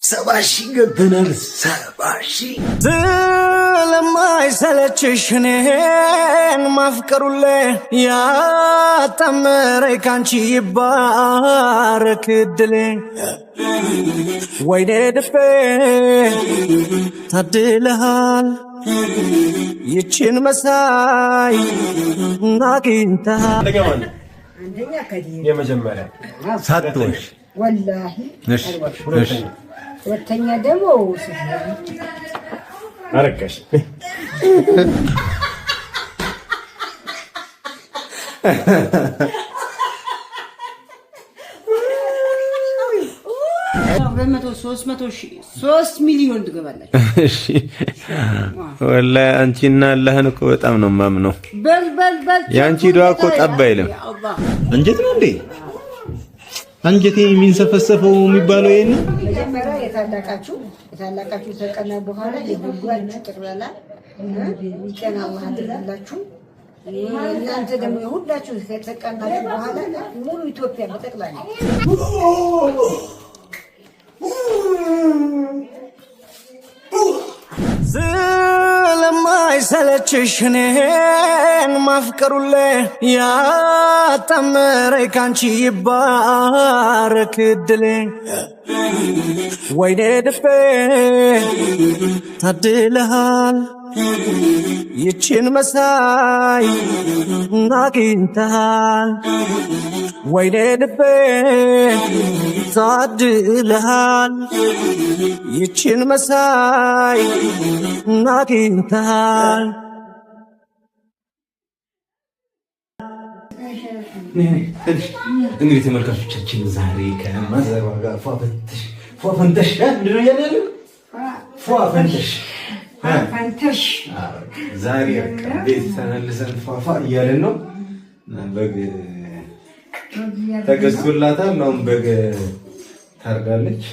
70,000 ገብተናል 70,000 ስለማይሰለችሽ እኔን ማፍቀሩለ ያጣመረኝ ካንቺ ይባረክ እድሌ ወይኔ ልቤ ታድለሃል ይችን መሳይ አግኝተሃል አንደኛ ከዲህ የመጀመሪያ ሳትወሽ ወላሂ እሺ ሁለተኛ ደግሞ አረጋሽ ሶስት ሚሊዮን ትገባለች። እሺ ወላሂ አንቺና አላህን እኮ በጣም ነው ማምነው። በል ያንቺ ዱዓ እኮ ጠብ አይልም። አንጀት ነው እንዴ? አንጀቴ የሚንሰፈሰፈው የሚባለው ይሄን መጀመሪያ የታላቃችሁ ተቀና በኋላ የጉጓድ ጥቅላላ ይቀና ማድረግላችሁ እናንተ ደግሞ የሁላችሁ ተቀናችሁ በኋላ ሙሉ ኢትዮጵያ በጠቅላላ ስለማይሰለችሽ እኔን ማፍቀሩለ ያጣመረኝ ካንቺ ይባረክ እድሌ ወይኔ ልቤ ታድለሃል ይችን መሳይ አግኝተሃል ወይኔ ልቤ ታድለሃል ይችን መሳይ አግኝተሃል። እንግዲህ ተመልካቾቻችን ዛሬ ከማዘሯ ጋር ፏፈንተሽ ምንድነው ያለው? ፏፈንተሽ ዛሬ ቤት ተመልሰን ፏፏ እያለን ነው። በግ ተገዝቶላታል። አሁን በግ ታርዳለች።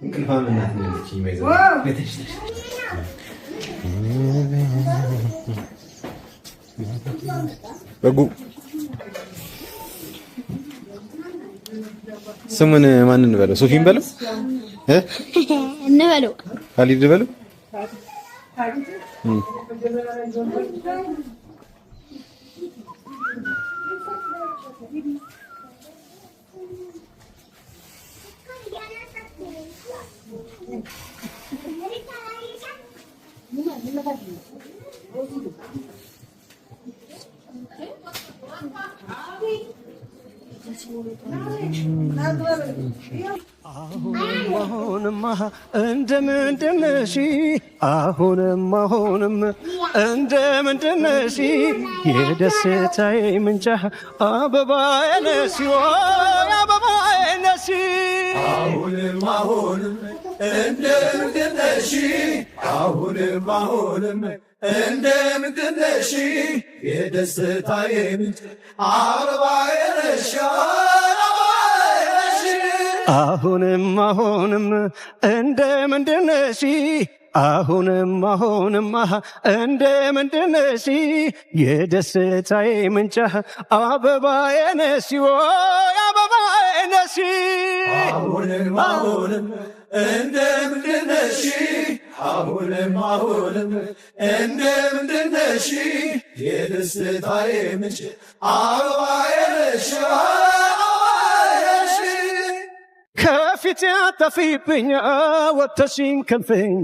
እንቅልፋም እናት ነች ይመዘ በጉ ስሙን ማን እንበለው? ሶፊን በለው እንበለው ካሊድ በለው አሁንም እንደምንድነሽ አሁንም እንደምንድነሽ የደስታዬ ምንጭ አበባዬ ነሽ አበባዬ ነሽ አሁንም እንደምንድነሽ አሁንም እንደምንድነሽ የደስታዬ ምንጭ አበባዬ ነሽ አሁንም እንደምንድነሽ አሁንም እንደምንድነሽ የደስታዬ ምንጭ አበባዬ ነሽ አበባዬ ነሽ አሁንም እንደምንድነሽ አሁንም እንደምንድነሽ የደስታዬ ምንጭ አበባዬ ነሽ ከፊት ያጠፊብኝ ወተሽን ከልፍኝ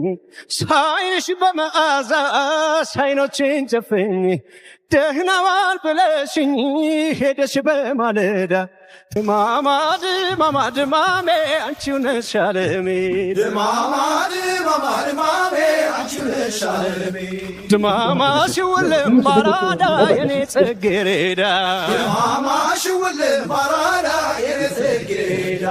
ሳይሽ በመዓዛ ሳይኖችን ጨፍኝ ደህናዋል ብለሽኝ ሄደሽ በማለዳ ድማማ ድማሜ አንቺው ነሽ አለሜ ድማማ አንቺው ነሽ አለሜ ድማማ ሽውልም ባራዳ የኔ ጽጌረዳ ድማማ ሽውልም ባራዳ የኔ ጽጌረዳ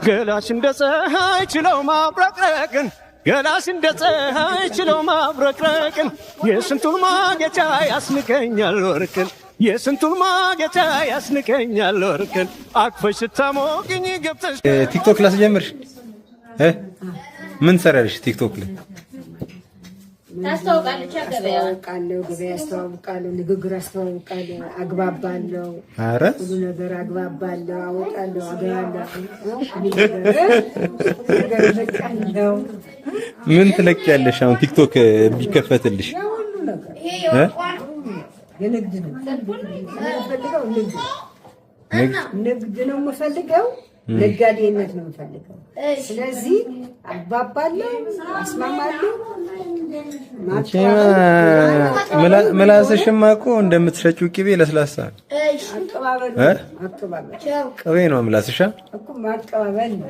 ገላሽ እንደ ፀሐይ ችለው ማብረቅረቅን ገላሽ እንደ ፀሐይ ችለው ማብረቅረቅን የስንቱን ማጌጫ ያስንቀኛል ወርቅን የስንቱን ማጌጫ ያስንቀኛል ወርቅን አቅፈሽ ስታሞቅኝ ገብተሽ ቲክቶክ ላስጀምርሽ ምን ሰራልሽ? ቲክቶክ ላይ አስተዋውቃለሁ፣ ገበያ አስተዋውቃለሁ፣ ንግግር አስተዋውቃለሁ፣ አግባባለሁ፣ ሁሉ ነገር አግባባለሁ፣ አወጣለሁ፣ አገባለሁ። ምን ትለቂያለሽ አሁን ቲክቶክ ቢከፈትልሽ? የንግድ ነው የምፈልገው፣ ንግድ ነው የምፈልገው፣ ነጋዴነት ነው የምፈልገው። ስለዚህ አግባባለሁ፣ አስማማለሁ። ምላስሽማ እኮ እንደምትሸጪው ቅቤ ለስላሳ ቅቤ ነው ምላስሻ እኮ ማቀባበል ነው።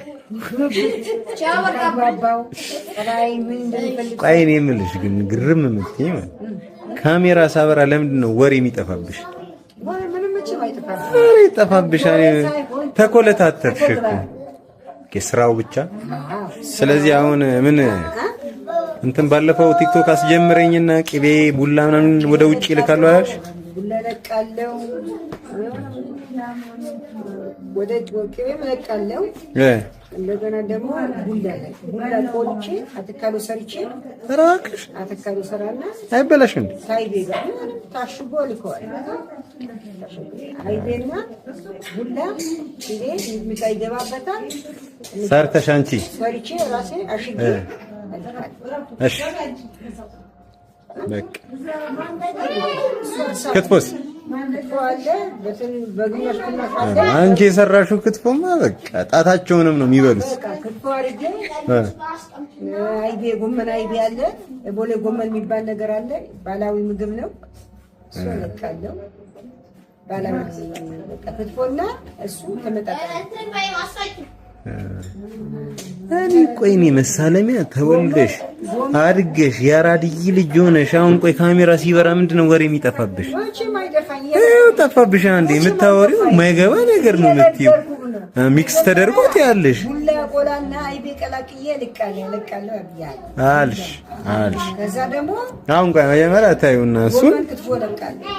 ቆይ እኔ የምልሽ ግን ግርም የምትይኝ ማለት ካሜራ ሳበራ ለምንድን ነው ወሬ የሚጠፋብሽ? ወሬ ይጠፋብሻል። ተኮለታተፍሽ እኮ ስራው ብቻ። ስለዚህ አሁን ምን እንትን ባለፈው ቲክቶክ አስጀምረኝና ቅቤ ቡላ ምናምን ወደ ውጪ ልካለሁ አላልሽ? ቡላ ለቃለሁ፣ ወደ ቅቤ ለቃለሁ። እንደገና ደግሞ ቡላ ቆልቼ አተካሎ ሰርቼ ተራክሽ አተካሎ ሰራና አይበላሽ እንዴ? ሳይቤጋ ታሽጎ ልከዋል። አይቤና ቡላ ቅቤ የሚታይገባበታል። ሰርተሽ አንቺ ሰርቼ ራሴ አሽጌ እሺ በቃ ክትፎስ አንቺ የሰራሽው ክትፎማ በቃ ጣታቸውንም ነው የሚበሉት። ክትፎ አድርጌ አይቤ ጎመን አይቤ አለ፣ ቦሌ ጎመን የሚባል ነገር አለ። ባህላዊ ምግብ ነው እሱ ለቃለሁ። ባህላዊ በቃ ክትፎና እሱ ተመጣጣኝ። እኔ ቆይ እኔ መሳለሚያ ተወልደሽ አድገሽ ያራድይ ልጅ ሆነሽ አሁን ቆይ ካሜራ ሲበራ ምንድነው ወሬ የሚጠፋብሽ? ጠፋብሽ አንዴ። የምታወሪው የማይገባ ነገር ነው የምትይው። ሚክስ ተደርጎ ትያለሽ። ቡላ ቆላና አይቤ ቀላቅዬ ልቃለሁ አልሽ። ከዛ ደግሞ አሁን ቆይ መጀመሪያ ታዩና እሱን ጎመን ክትፎ ለቃለሁ።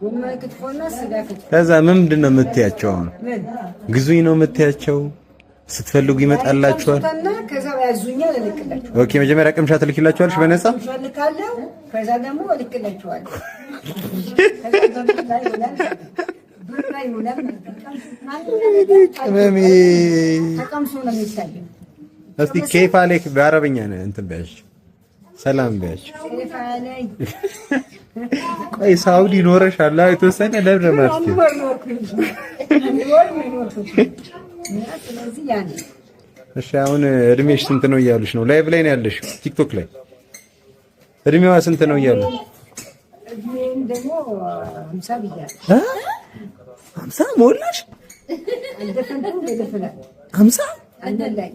ጎመን ክትፎና ስጋ ክትፎ። ከዛ ምንድነው የምትያቸው? ግዙኝ ነው የምትያቸው? ስትፈልጉ ይመጣላችኋል። ከዛ ያዙኛል፣ እልክላችኋለሁ። ኦኬ መጀመሪያ ቅምሻ ትልኪላችኋለሽ በነፃ? እልካለሁ። ከዛ ደግሞ እልክላችኋለሁ። ቅመሜ ተቀምሶ ነው የሚታየው። እስቲ ኬፍ አለክ በአረብኛ ነው እንትን በያች፣ ሰላም በያች። ቆይ ሳውዲ ኖረሻል የተወሰነ ለምን ማለት ነው? እሺ አሁን እድሜሽ ስንት ነው እያሉሽ ነው? ላይቭ ላይ ነው ያለሽ ቲክቶክ ላይ። እድሜዋ ስንት ነው እያሉ? እድሜም ደግሞ 50 ብያለሁ። 50 ሞላሽ? አልደፈንኩም ለደፈናል 50 አንደላይ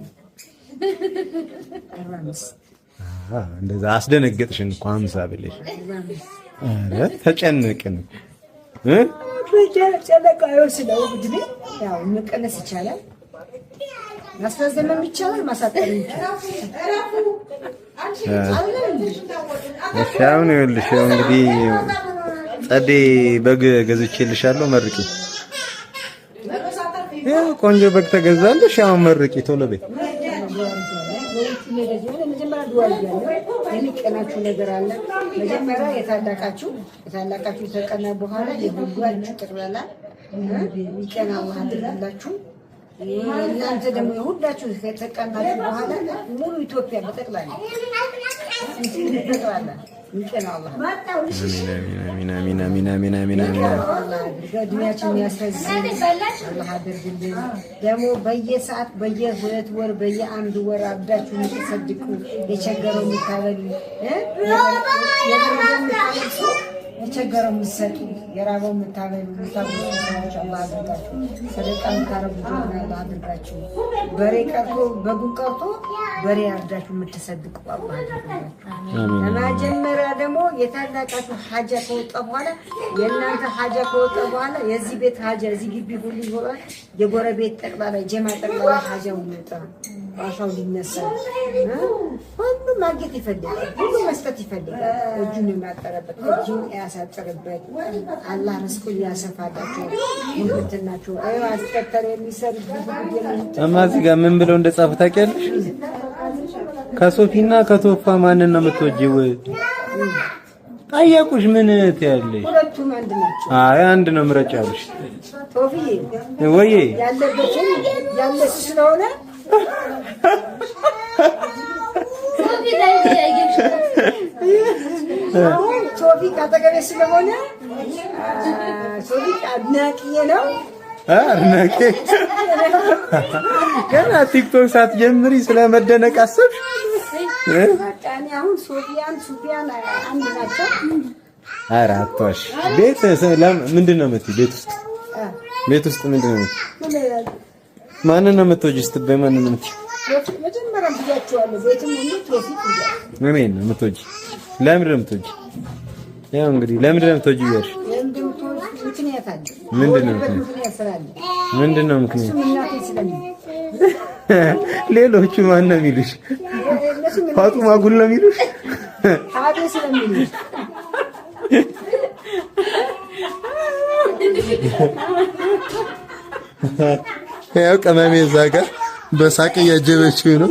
እንደዛ አስደነገጥሽን እኮ 50 ብለሽ። አረ ተጨነቅን ጨለቃው ስለው እድሜ ያው መቀነስ ይቻላል፣ ማስፈዘም ይቻላል፣ ማሳጠር ይቻላል። እሺ አሁን ይኸውልሽ እንግዲህ ጸዴ በግ ገዝቼልሻለሁ፣ መርቂ። ያው ቆንጆ በግ ተገዛልሽ፣ ያው መርቂ ቶሎ በይ። የሚቀናችሁ ነገር አለ። መጀመሪያ የታላቃችሁ ተቀና በኋላ የጉጓችሁ ጥቅላላ ይቀና አድርጋላችሁ። እናንተ ደግሞ የሁላችሁ ከተቀናችሁ በኋላ ሙሉ ኢትዮጵያ በጠቅላላ ይቀና አላህ እድሜያችን ያስረዝም አላህ አድርግልን። ደግሞ በየሰዓት በየሁለት ወር በየአንድ ወር አብዳችሁ የምትሰድቁ የቸገረው የምታበሉ የቸገረው የምትሰጡ የራበው የምታበሉ ሰዎች አላህ አድርጋችሁ። ሰደቃ የምታረጉ አላህ አድርጋችሁ። በሬ ቀርቶ በጉን ቀርቶ በሬ አርዳችሁ የምትሰድቁ አላህ አድርጋችሁ። ለመጀመሪያ ደግሞ የታላቃችሁ ሀጃ ከወጣ በኋላ የእናንተ ሀጃ ከወጣ በኋላ የዚህ ቤት ሀጃ እዚህ ግቢ ሁሉ ይሆናል። የጎረቤት ጠቅላላ ጀማ ጠቅላላ ሀጃው ይወጣ አሻው ሊነሳ ሁሉም ማግኘት ይፈልጋል፣ ሁሉም መስጠት ይፈልጋል። እጁን የሚያጠረበት እጁን ያሳጥርበት አላህ ርስቁን ያሰፋላችሁ። ሁለትናችሁ አይ አስከተለ የሚሰሩ እማ እዚህ ጋር ምን ብለው እንደጻፉ ታውቂያለሽ? ከሶፊና ከቶፋ ማንን ነው የምትወጂው? ጠየቁሽ ምን ትያለሽ? ሁለቱም አንድ ናቸው። አይ አንድ ነው ምረጭ አሉሽ። ቶፊዬ ወይ ያለበትን ያለሽ ስለሆነ አሁን ቶፊ ካጠገቤ ስለሆነ ቶፊ አድናቂዬ ነው። አድናቂ ገና ቲክቶክ ሳትጀምሪ ስለመደነቅ አሰብሽ? በቃ እኔ አሁን ሶፊያን አንድ ናቸው። ኧረ አትዋሽ። ቤት ምንድን ነው የምትይው? ቤት ውስጥ ምንድን ነው የምትይው? ማንን ነው የምትወጂው ስትበይ ማንን ነው የምትይው? መጀመሪያ ብያቸዋለሁ። ቤትም ሁሉ ቶፊቅ ብያለሁ። እኔን ነው የምትወጂው? ለምንድን ነው የምትወጂው? ያው እንግዲህ ለምንድን ነው የምትወጂው እያልሽ ምክንያት አለ። ምንድን ነው ምክንያት? ሌሎቹ ማን ነው የሚሉሽ? ፋጡማ ጉል ነው የሚሉሽ? አቤ ስለሚሉሽ ያው ቀመሜ እዛ ጋር በሳቅ እያጀበችው ነው።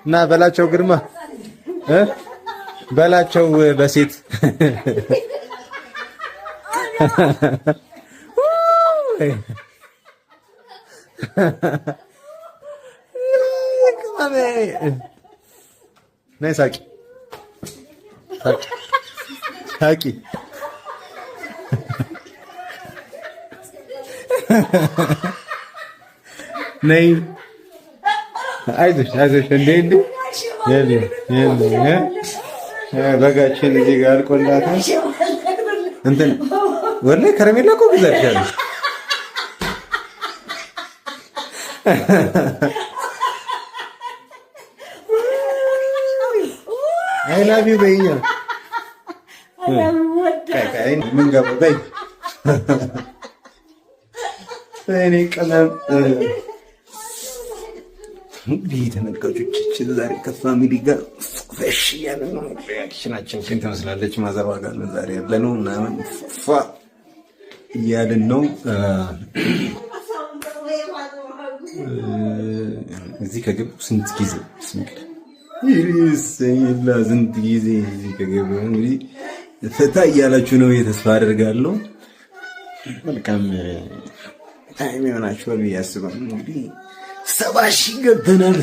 እና በላቸው ግርማ በላቸው በሴት ነይ ሳቂ ሳቂ ነይ አይዞሽ እንዴ በጋችን እዚህ ጋር አልቆላታል። እንትን ወላሂ ከረሜላ እኮ ግዛልሻለሁ። አይ ላቭ ዩ በይኛ ምን ገባ በይ እኔ ቀለም እንግዲህ ተመልካቾቻችን ዛሬ ከፋሚሊ ጋር ፈሽ ያለ ነው። ሪአክሽናችን ግን ትመስላለች ማዘሯ ጋር ነው ዛሬ ያለነው እና ፋ እያልን ነው። እዚህ ከገቡ ስንት ጊዜ ስንት ጊዜ እዚህ ከገቡ እንግዲህ ፈታ እያላችሁ ነው ተስፋ አደርጋለሁ። መልካም ታይም ይሆናችኋል ብዬ አስባለሁ። እንግዲህ 70,000 ገብተናል።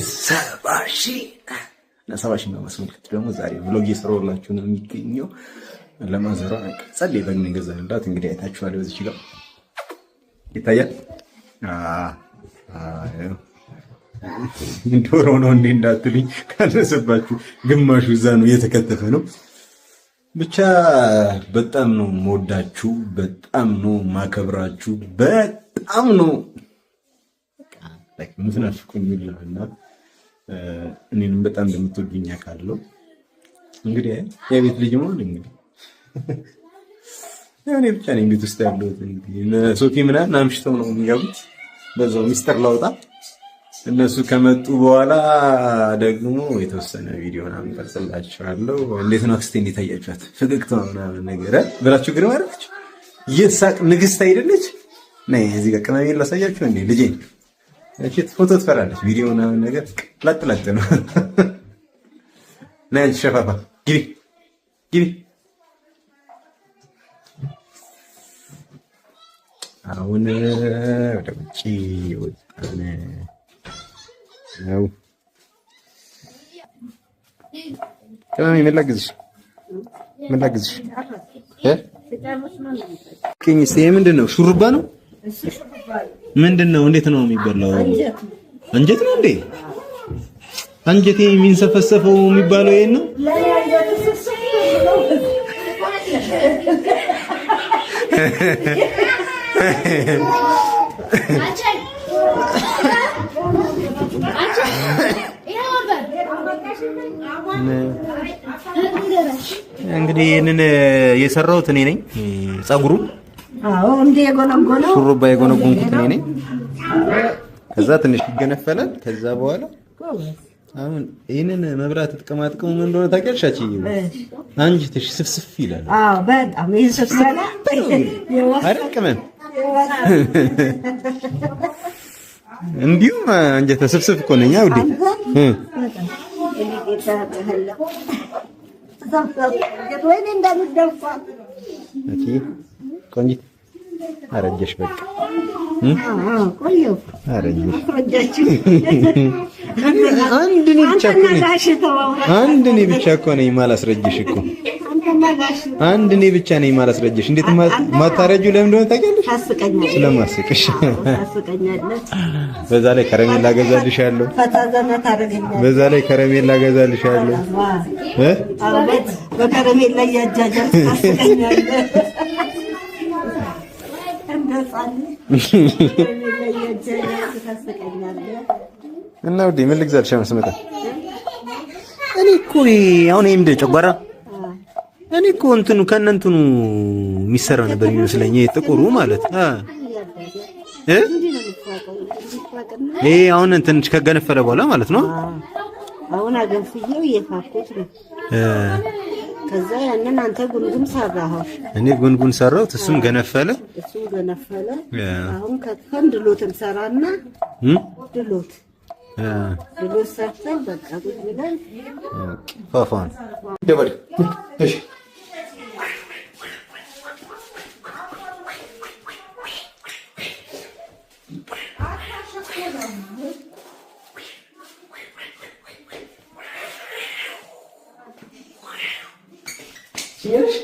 70,000 በማስመልከት ደግሞ ዛሬ ብሎግ እየሰራሁላችሁ ነው የሚገኘው። ለማዘሯ ጸልይ በግን ገዛንላት እንግዲህ አይታችኋል። በዚህ ጋር ይታያል። ዶሮ ነው እንዴ እንዳትሉኝ ካነሰባችሁ ግማሹ እዛ ነው እየተከተፈ ነው። ብቻ በጣም ነው የምወዳችሁ፣ በጣም ነው ማከብራችሁ፣ በጣም ነው ምትናፍቁኝ ይላልና እኔንም በጣም እንደምትወዱኝ አውቃለሁ። እንግዲህ የቤት ልጅ መሆን እንግዲህ እኔ ብቻ ነኝ ቤት ውስጥ ያለሁት። እንግዲህ ሶፊ ምናምን አምሽተው ነው የሚገቡት። በዛው ሚስጥር ላውጣ። እነሱ ከመጡ በኋላ ደግሞ የተወሰነ ቪዲዮ ምናምን ቀርጽላችኋለሁ። እንዴት ነው አክስቴ እንዴት አያችኋት? ፈገግታ ምናምን ነገር ብላችሁ ግን ማረች የሳቅ ንግስት አይደለች? ነይ እዚህ ጋር ቅመሜ ላሳያችሁ እንዴ ልጄ። እቺ ፎቶ ትፈራለች። ቪዲዮ ምናምን ነገር ላጥላጥ ነው። ነይ አንቺ ሸፋፋ ግቢ። አሁን ወደ ውጪ ወጣን ነው። ቅመሜ ምን ላግዝሽ? ቅኝስ ይሄ ምንድን ነው? ሹሩባ ነው? ምንድን ነው? እንዴት ነው የሚበላው? አንጀት ነው እንዴ? አንጀቴ የሚንሰፈሰፈው የሚባለው ይሄን ነው? እንግዲህ ይሄንን የሰራሁት እኔ ነኝ። ጸጉሩ እንደ የጎነጎነው ሹሩባ የጎነጎንኩት እኔ ነኝ። ከዛ ትንሽ ይገነፈላል። ከዛ በኋላ አሁን ይሄንን መብራት ጥቅማጥቅሙ ምን እንደሆነ ታውቂያለሽ? አንቺ ትሽ ስፍስፍ ይላል። በጣም ይስፍሳል አይደል? ቅመም እንዲሁም አንጀተ ስብስብ እኮ ነኝ ውዴ። ቆንጂት አረጀሽ በቃ አንድ እኔ ብቻ እኮ ነኝ የማላስረጅሽ እኮ አንድ እኔ ብቻ ነኝ የማላስረጅሽ። እንዴት ማታረጂው ለምን እንደሆነ ታውቂያለሽ? ስለማስቅሽ። በዛ ላይ ከረሜላ ገዛልሻለሁ። በዛ ላይ ከረሜላ ገዛልሻለሁ። በከረሜላ እያጃጃልክ ታስቀኛለህ። እና ውዴ ምን ልግዛልሽ? ስመጣ እኔ እኮ አሁን ምንድን ጨጓራ እኔ እኮ እንትኑ ከእነንትኑ የሚሰራ ነበር የሚመስለኝ ጥቁሩ ማለት ይሄ አሁን ትንሽ ከገነፈለ በኋላ ማለት ነው። አሁን አገንፍዬው እየፋኩት ነው። ከዛ ያንን አንተ ጉንጉን ሰራኸው፣ እኔ ጉንጉን ሰራሁት፣ እሱም ገነፈለ። አሁን ከፈን ድሎትን ሰራና ድሎት ሰርተን በቃ ብለን ፋፋን ደበል እሺ Cheers.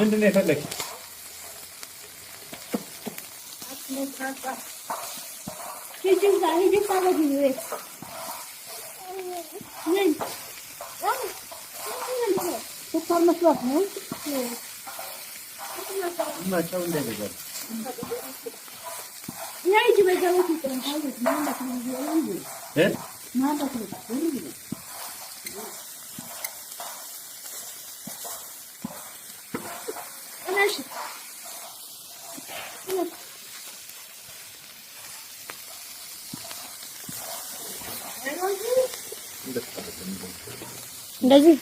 ምንድን ነው የፈለግህ? እንደዚህ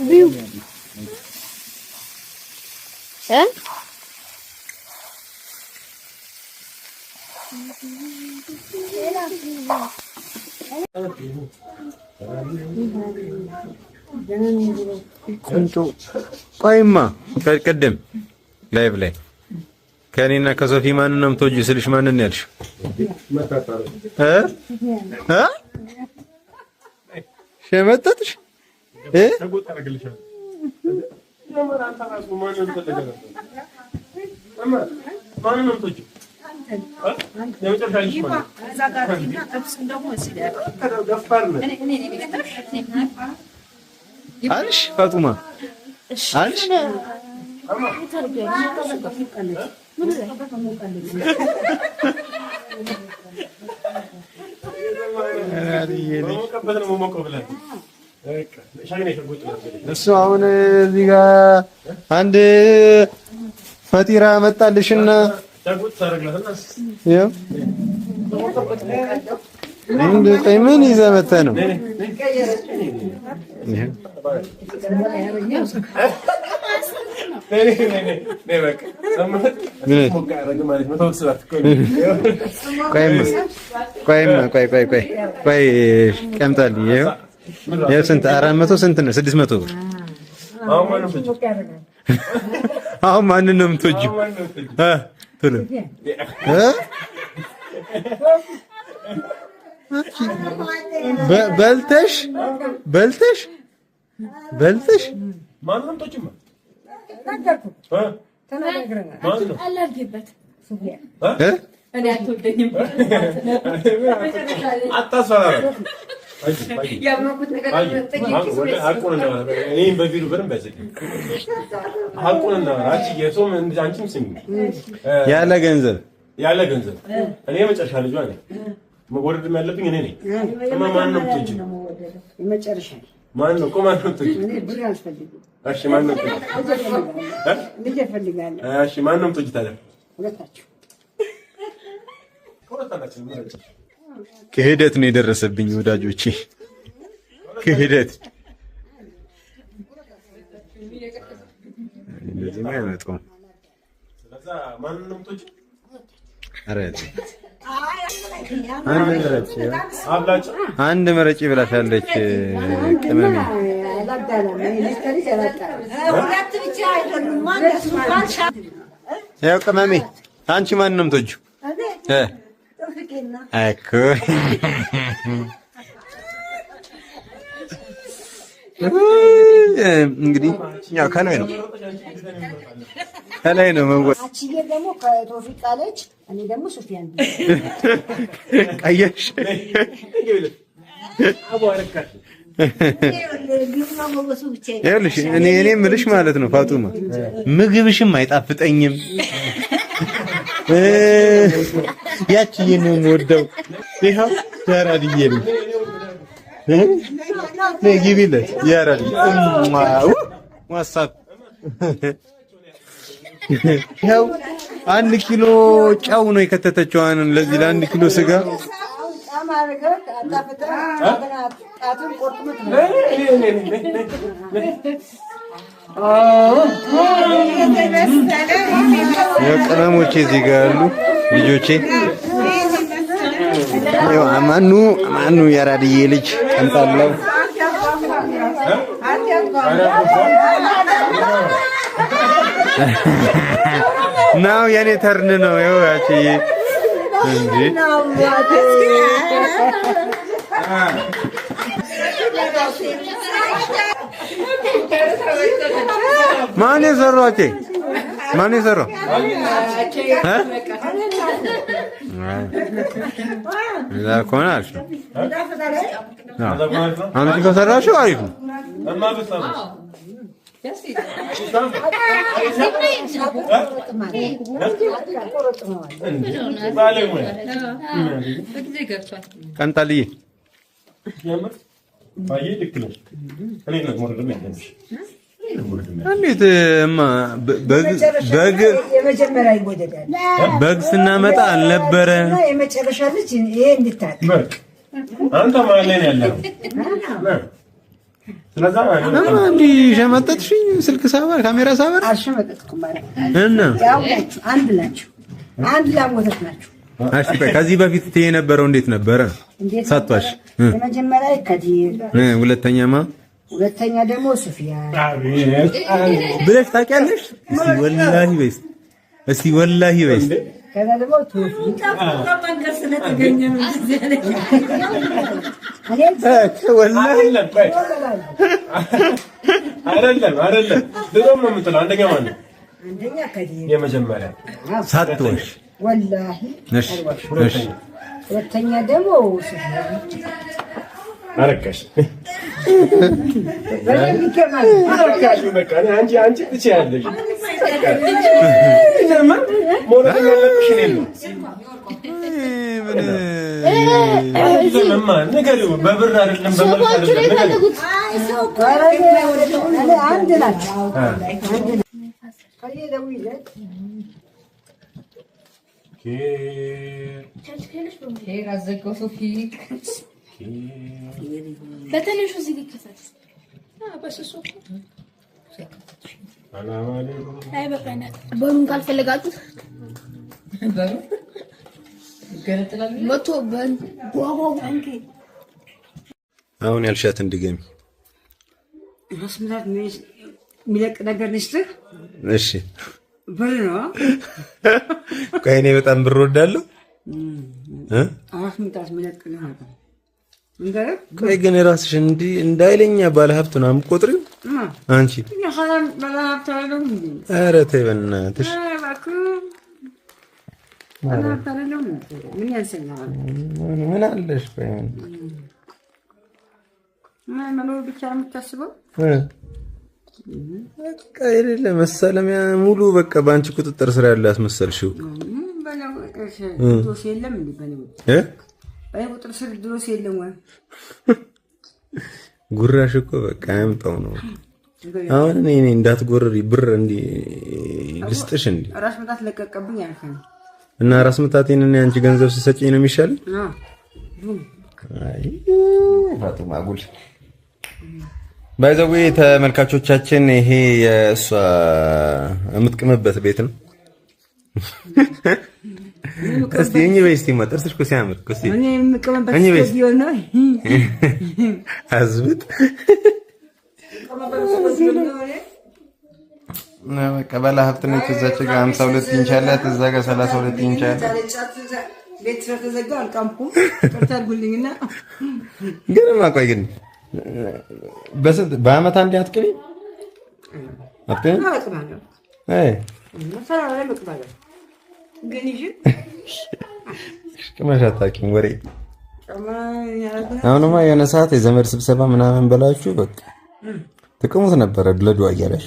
ቪው ቆንጆ ቆይማ ቀደም ላይቭ ላይ ከኔና ከሶፊ ማንን ነው የምትወጂው ስልሽ ማንን ነው ያልሽው? ሸመጠጥሽ አልሽ ፋጡማ አልሽ እሱ አሁን እዚህ ጋር አንድ ፈጢራ መጣልሽና ምን ይዘህ መተህ ነው? ቆይ ቀምጣልኝ። ይኸው ስንት 400 ስንት ነው? 600 ብር። አሁን ማንን ነው የምትወጂው? ቶሎ በልተሽ ማንም ተጭማ ተናግረናል። አላልኩበት እኔ አትወደኝም አታስፈራራ ያመኩት ነገር እኔም በቪዲዮ በደንብ ያዘኝ ሀቁንና አንቺም ስሚ ያለ ገንዘብ እኔ የመጨረሻ ልጇ ነኝ። መወደድም ያለብኝ እኔ ነኝ። ማን ነው ትጅ የመጨረሻ ማን ነው ማን ነው ትጅ እኔ ብር አልፈልግም። እሺ ማን ነው ትጅ ልጅ እፈልጋለሁ። እሺ ማን ነው ትጅ ታዲያ ሁለታችሁ ክህደት ነው የደረሰብኝ ወዳጆቼ፣ ክህደት እንደዚህ ነው ያመጣው። ስለዛ ማን ነው ትጅ አረጥ አንድ መረጭ ብላሻለች ቅመሜ። ያው ቅመሜ አንቺ ማን ነው የምትወጂው? እኮ እንግዲህ ያው ከላይ ነው መወጥ አቺዬ ደግሞ ከቶፊቅ አለች። እኔ ደግሞ ሱፊያን ቀየሽ ይኸውልሽ እኔ የምልሽ ማለት ነው ፋጡማ ምግብሽም አይጣፍጠኝም። ያቺዬን ነው የምወደው። ይኸው ያራድዬ ነው ግቢለት ያራድዬ ዋትስአፕ ይኸው 1 ኪሎ ጨው ነው የከተተችው። ለዚህ ለ1 ኪሎ ስጋ ቅመሞቼ እዚህ ጋር ያሉ ልጆቼ አማኑ ያራድዬ ልጅ ቀምጣለው ናው የኔ ተርን ነው። ይኸው ያቺ እንዴ ማን የሰራች ማን የሰራው እዛ ከሆነ አሪፍ ነው። አንቺ ከሰራሽው አሪፍ ነው። ቀንጣልዬ እንዴት በግ ስናመጣ አልነበረ የመጨረሻ ልጅ ይሄ እንድታውቅ አንተ ማለት ነው ያለው። ስለዛ እንዲህ ሸመጠጥሽኝ። ስልክ ሳበር ካሜራ ሳበር አልሸመጠጥኩም ማለት እና ያው አንድ ናችሁ፣ አንድ ላሞተት ናችሁ። እሺ ከዚህ በፊት የነበረው እንዴት ነበረ? ሳቷሽ የመጀመሪያ ከዲር ሁለተኛማ ሁለተኛ ደግሞ ሱፊያን ብለሽ ታውቂያለሽ? እስቲ ወላሂ በይስ ከዛ ደግሞ ቶፊቅ አይደለም ድሮም ነው የምትለው። አንደኛ ማለት አንደኛ ከዲር የመጀመሪያ ሳትወሽ ወላሂ። እሺ ሁለተኛ ደግሞ ሱፊያን አረካሽ በቃ አንቺ ትችያለሽ። ሞራል ያለብሽ ነው። በብር አይደለም አንድ ናቸው። በትንሹ እዚህ ሊከፈት በሩን ካልፈለጋችሁት መቶ አሁን ያልሻትን ድገሚ። መስመር የሚለቅ ነገር ልስጥህ። እሺ ብር ነው። ቆይ እኔ በጣም ብር ወዳለሁ። አራት ምጣት መለቅልህ ነበር እንገር ቆይ ግን ራስሽ እንዲህ እንዳይለኛ ባለሀብት ነው የምትቆጥሪው አንቺ? ኧረ ተይ በእናትሽ ምን አለሽ? መኖር ብቻ የምታስበው በቃ የሌለ መሳለሚያ ሙሉ በቃ በአንቺ ቁጥጥር ስር ያለ ያስመሰልሽው ድሮስ የለም እንዴ? በእኔ ቁጥር ስር ድሮስ የለም ወይ? ጉራሽ እኮ በቃ ያምጣው ነው። አሁን እኔ እንዳትጎርሪ ብር እንዲ ልስጥሽ እንዲ ራስ ምታት ለቀቀብኝ አልከኝ እና ራስ ምታቴን እና አንቺ ገንዘብ ሲሰጪኝ ነው የሚሻል? አይ ፋጡማ ጉል ባይዘዌ ተመልካቾቻችን ይሄ የእሷ የምትቅምበት ቤት ነው። እስቲ እኚ በስቲ ማጥርስሽ እኮ ሲያምር እኮ እስቲ እኔ የምቅምበት ስቱዲዮ ነው። አዝብት እና በቃ ባለሀብት ነች። እዛች ጋር 52 ኢንች አላት፣ እዛ ጋር 32 ኢንች አላት። ቤት ስለተዘጋ አልቃምኩም። ቅርታ አድርጉልኝና ግን ማቆይ ግን በስንት በአመት አንዴ አትቅሪ አቅማለሁ አይ መሰራው ላይ መቅባለሁ ግን ይሄ ቅመሽ አታውቂም ወሬ። አሁንማ የሆነ ሰዓት የዘመድ ስብሰባ ምናምን በላችሁ በቃ ትቅሙት ነበረ ለዱዓ እያለሽ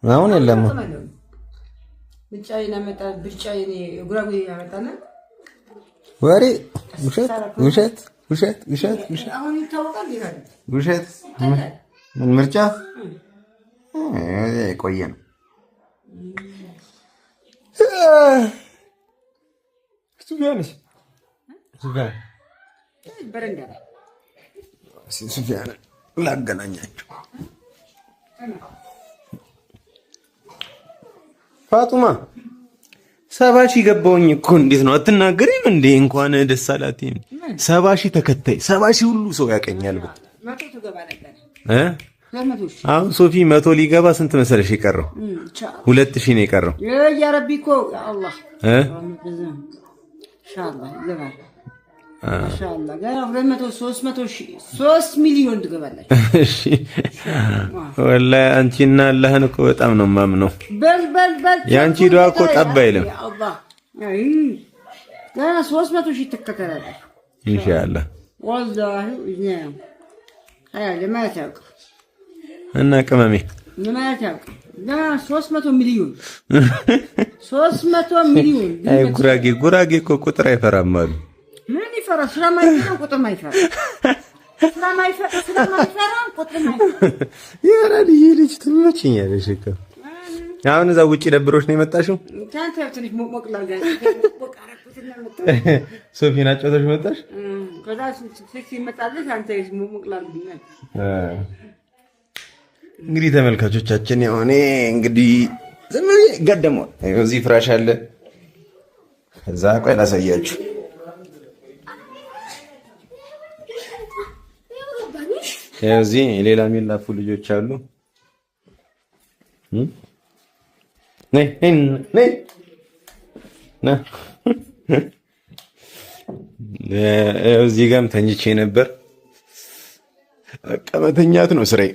አሁን የለም። ብቻዬን አመጣ ብቻዬን ጉራጉ ያመጣና ወሬ ውሸት ውሸት ውሸት ውሸት ውሸት አሁን ይታወቃል ይላል ውሸት ምን ምርጫ ቆየ ነው። ሱፊያን ላገናኛቸው ፋጡማ 70 ሺህ ገባሁኝ እኮ እንዴት ነው አትናገሪም እንዴ? እንኳን ደስ አላትም። 70 ሺህ ተከታይ 70 ሺህ ሁሉ ሰው ያቀኛል። አሁን ሶፊ 100 ሊገባ ስንት መሰለሽ የቀረው? 2000 ነው የቀረው። ያ ረቢ እኮ አላህ ኢንሻአላህ ይገባል። ኢንሻአላህ ገና 200 300 ሺህ 3 ሚሊዮን ትገባለች። እሺ ወላሂ አንቺና አላህን እኮ በጣም ነው የማምነው። በል ያንቺ ዱዓ እኮ ጠብ አይልም። አላህ አይ ገና 300 ሺህ ትከተላለች ኢንሻአላህ ወላሂ ነው አያ ለማለት ያውቅ እና ቅመሜ ለማለት ያውቅ ገና 300 ሚሊዮን 300 ሚሊዮን አይ ጉራጌ እኮ ቁጥር አይፈራም አሉ። ምን ይፈራ? ስለማይፈራ ቁጥር ማይፈራ ስለማይፈራ ቁጥር ማይፈራ ያራል። ይሄ ልጅ ትመችኛለሽ እኮ። አሁን እዛ ውጪ ደብሮሽ ነው የመጣሽው? ታንተ ትንሽ ሞቅ ላርጋ ሶፊና ጫወተሽ መጣሽ? ከዛ ስልክ ይመጣልሽ አንተ ሞቅ ላርግኛ። እንግዲህ ተመልካቾቻችን ያው እኔ እንግዲህ ዝም ብዬ ገደመው እዚህ ፍራሽ አለ። ከዛ ቆይ ላሳያችሁ። እዚህ ሌላ የሚላፉ ልጆች አሉ። ነይ እዚህ ጋርም ተኝቼ ነበር። በቃ መተኛት ነው ስራዬ።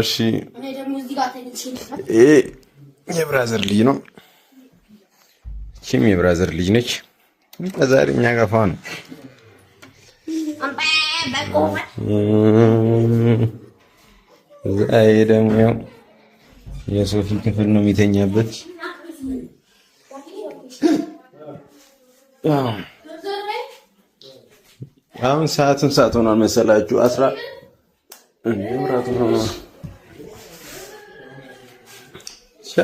እሺ የብራዘር ልጅ ነው። እቺም የብራዘር ልጅ ነች። ዛሬ እኛ ጋር ፋ ነው። እዛ ደግሞ ያው የሶፊ ክፍል ነው የሚተኛበት። አሁን ሰዓቱን ሰዓት ሆኗል መሰላችሁ 10 እንደምራቱ ነው ቻ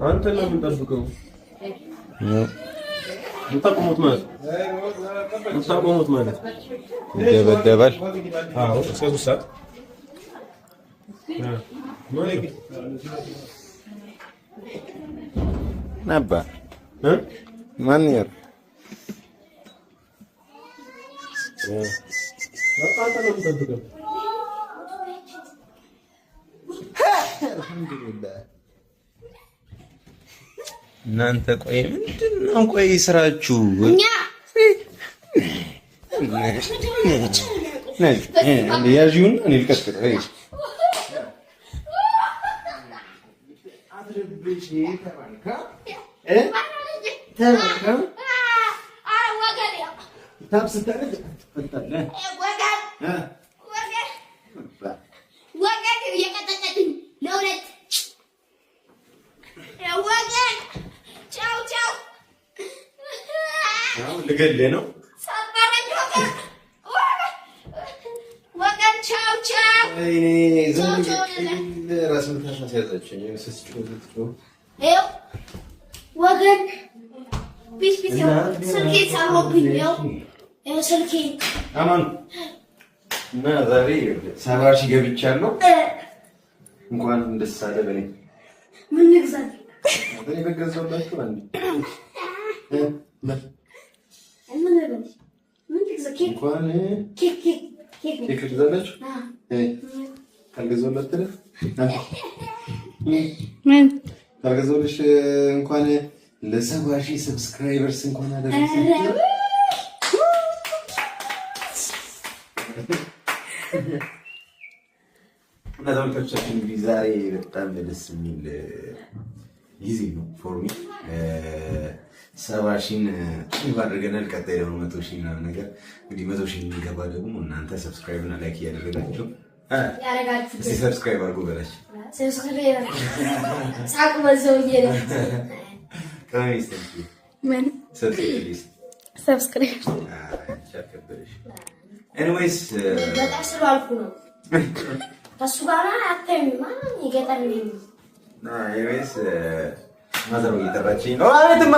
አንተ ነው የምንጠብቀው። እንታቆሙት ማለት ይደበደባል። አዎ እስከ 3 ሰዓት ነበር ማን እናንተ ቆይ ምንድን ነው ቆይ ስራችሁ? ያዥውን እኔ ልቀጥል። ልገድልህ ነው። ወገን ቢስ ስልኬ ሳሞብኝ ስልኬ አማን እና ዛሬ 70 ሺህ ገብቻለሁ። እንኳን ደስ አለ በለኝ። ምን ልግዛት? እኔ በገዛሁላችሁ አንዴ እንኳን ኬክ ልግዛላችሁ። ካልገዛሁላት ምን ካልገዛሁልሽ እንኳን ለ70 ሺህ ሰብስክራይበርስ እንኳን አደረሰኝ። እና ተመልካቾቻችን እንግዲህ ዛሬ በጣም ደስ የሚል ጊዜ ነው ፎር ሚ 70 ሺህን አድርገናል። ቀጣይ ደግሞ 100 ሺህ ምናምን ነገር እንግዲህ 100 ሺህ የሚገባ ደግሞ እናንተ ሰብስክራይብ እና ላይክ እያደረጋችሁ እስቲ ሰብስክራይብ አድርጉ በላችሁ። ሳቅ በዛው ይሄ ምን ሰብስክራይብ ኤኒዌይስ በጣም ስላልኩ ነው ከሱ ጋር አታይም ማለት ይገጠር ነው። ኤኒዌይስ ማዘር እየጠራችኝ ነው። አቤትማ